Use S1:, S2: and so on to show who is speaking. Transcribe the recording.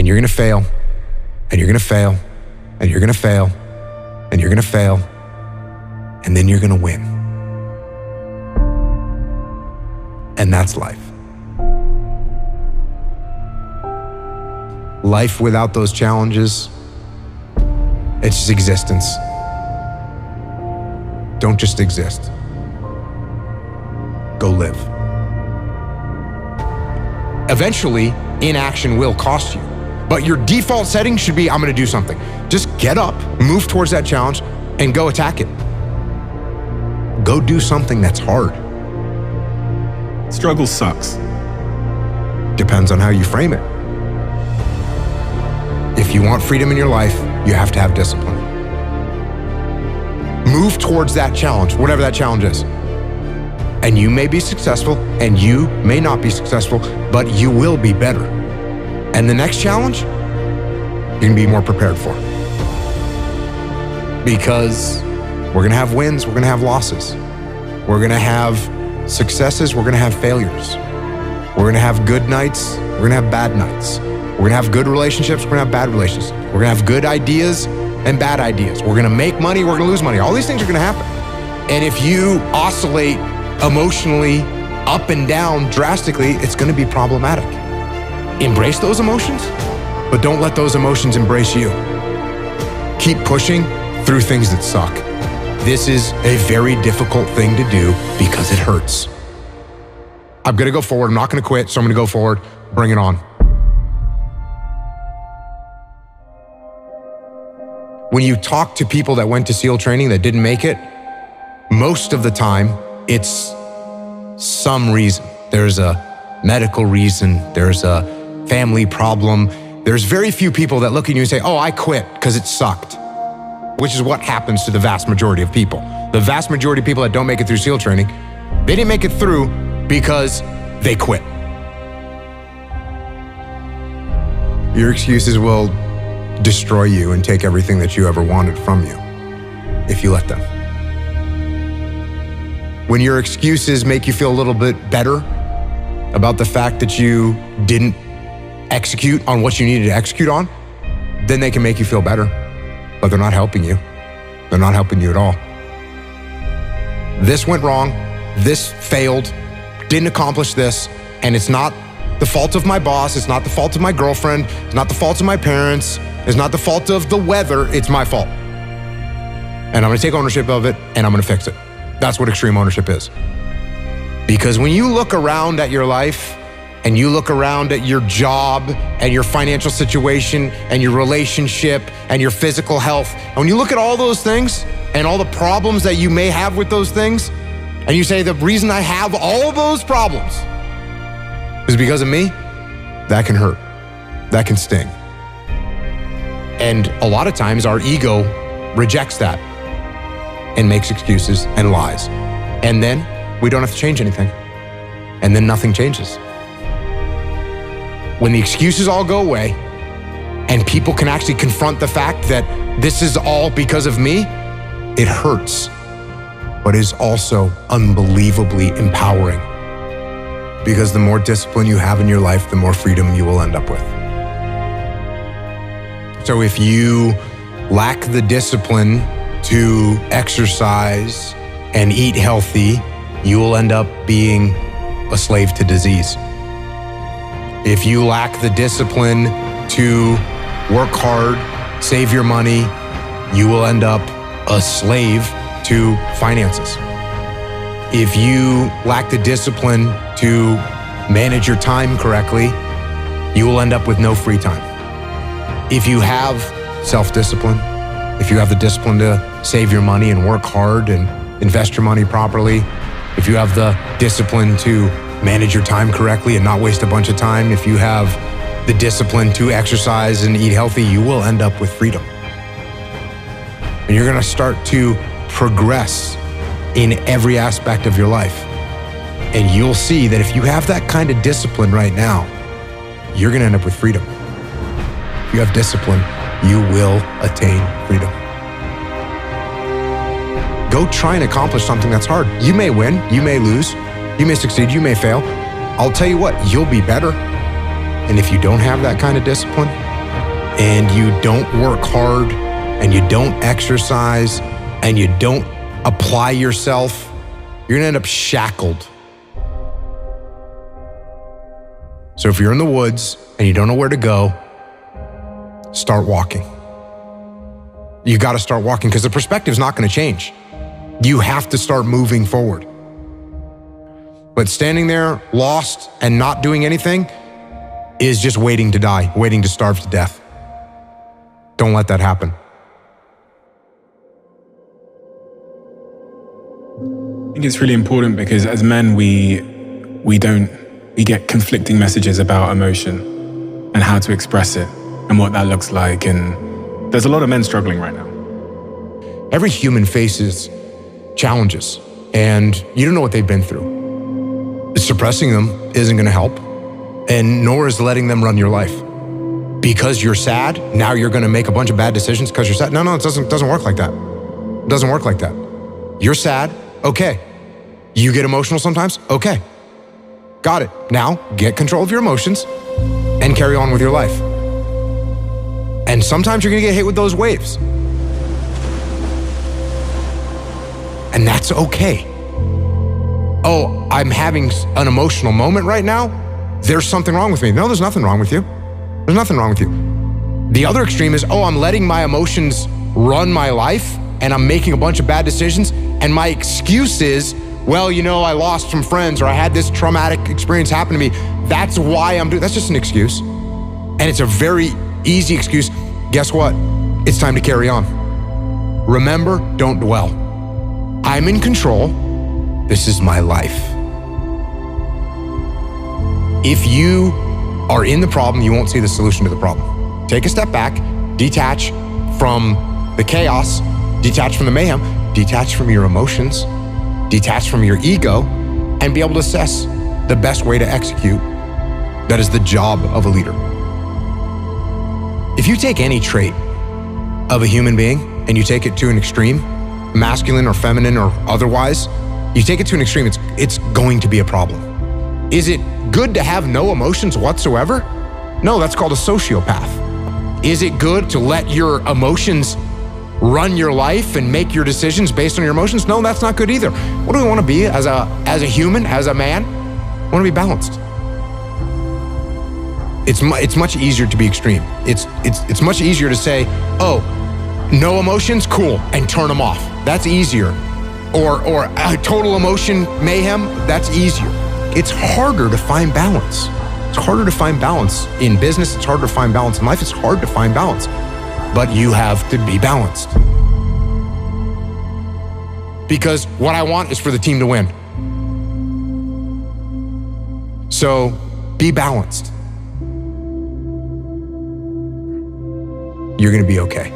S1: And you're gonna fail, and you're gonna fail, and you're gonna fail, and you're gonna fail, and then you're gonna win. And that's life. Life without those challenges, it's just existence. Don't just exist. Go live. Eventually, inaction will cost you. But your default setting should be, I'm gonna do something. Just get up, move towards that challenge, and go attack it. Go do something that's hard.
S2: Struggle sucks.
S1: Depends on how you frame it. If you want freedom in your life, you have to have discipline. Move towards that challenge, whatever that challenge is. And you may be successful, and you may not be successful, but you will be better. And the next challenge, you're gonna be more prepared for. Because we're gonna have wins, we're gonna have losses. We're gonna have successes, we're gonna have failures. We're gonna have good nights, we're gonna have bad nights. We're gonna have good relationships, we're gonna have bad relationships. We're gonna have good ideas and bad ideas. We're gonna make money, we're gonna lose money. All these things are gonna happen. And if you oscillate emotionally up and down drastically, it's gonna be problematic. Embrace those emotions, but don't let those emotions embrace you. Keep pushing through things that suck. This is a very difficult thing to do because it hurts. I'm gonna go forward, I'm not gonna quit, so I'm gonna go forward, bring it on. When you talk to people that went to SEAL training that didn't make it, most of the time, it's some reason. There's a medical reason, there's a family problem. There's very few people that look at you and say, oh, I quit because it sucked, which is what happens to the vast majority of people. The vast majority of people that don't make it through SEAL training, they didn't make it through because they quit. Your excuses will destroy you and take everything that you ever wanted from you if you let them. When your excuses make you feel a little bit better about the fact that you didn't execute on what you needed to execute on, then they can make you feel better, but they're not helping you. They're not helping you at all. This went wrong, this failed, didn't accomplish this, and it's not the fault of my boss, it's not the fault of my girlfriend, it's not the fault of my parents, it's not the fault of the weather, it's my fault. And I'm gonna take ownership of it and I'm gonna fix it. That's what extreme ownership is. Because when you look around at your life and you look around at your job and your financial situation and your relationship and your physical health, and when you look at all those things and all the problems that you may have with those things, and you say, the reason I have all those problems is because of me, that can hurt, that can sting. And a lot of times our ego rejects that and makes excuses and lies. And then we don't have to change anything. And then nothing changes. When the excuses all go away and people can actually confront the fact that this is all because of me, it hurts, but is also unbelievably empowering. Because the more discipline you have in your life, the more freedom you will end up with. So if you lack the discipline to exercise and eat healthy, you will end up being a slave to disease. If you lack the discipline to work hard, save your money, you will end up a slave to finances. If you lack the discipline to manage your time correctly, you will end up with no free time. If you have self-discipline, if you have the discipline to save your money and work hard and invest your money properly, if you have the discipline to manage your time correctly and not waste a bunch of time, if you have the discipline to exercise and eat healthy, you will end up with freedom. And you're gonna start to progress in every aspect of your life. And you'll see that if you have that kind of discipline right now, you're gonna end up with freedom. If you have discipline, you will attain freedom. Go try and accomplish something that's hard. You may win, you may lose, you may succeed, you may fail. I'll tell you what, you'll be better. And if you don't have that kind of discipline, and you don't work hard and you don't exercise and you don't apply yourself, you're gonna end up shackled. So if you're in the woods and you don't know where to go, start walking. You gotta start walking because the perspective's not gonna change. You have to start moving forward. But standing there lost and not doing anything is just waiting to die, waiting to starve to death. Don't let that happen.
S2: I think it's really important because as men, we get conflicting messages about emotion and how to express it and what that looks like. And there's a lot of men struggling right now.
S1: Every human faces challenges and you don't know what they've been through. Suppressing them isn't gonna help, and nor is letting them run your life. Because you're sad, now you're gonna make a bunch of bad decisions because you're sad. No, it doesn't work like that. It doesn't work like that. You're sad, okay. You get emotional sometimes, okay. Got it. Now, get control of your emotions and carry on with your life. And sometimes you're gonna get hit with those waves. And that's okay. Oh, I'm having an emotional moment right now. There's something wrong with me. No, there's nothing wrong with you. There's nothing wrong with you. The other extreme is, oh, I'm letting my emotions run my life and I'm making a bunch of bad decisions. And my excuse is, well, I lost some friends or I had this traumatic experience happen to me. That's why I'm doing, that's just an excuse. And it's a very easy excuse. Guess what? It's time to carry on. Remember, don't dwell. I'm in control. This is my life. If you are in the problem, you won't see the solution to the problem. Take a step back, detach from the chaos, detach from the mayhem, detach from your emotions, detach from your ego, and be able to assess the best way to execute. That is the job of a leader. If you take any trait of a human being and you take it to an extreme, masculine or feminine or otherwise, you take it to an extreme, it's going to be a problem. Is it good to have no emotions whatsoever? No, that's called a sociopath. Is it good to let your emotions run your life and make your decisions based on your emotions? No, that's not good either. What do we want to be as a human, as a man? We want to be balanced. It's much easier to be extreme. It's much easier to say, oh, no emotions, cool, and turn them off. That's easier. Or total emotion mayhem, that's easier. It's harder to find balance. It's harder to find balance in business. It's harder to find balance in life. It's hard to find balance, but you have to be balanced. Because what I want is for the team to win. So be balanced. You're gonna be okay.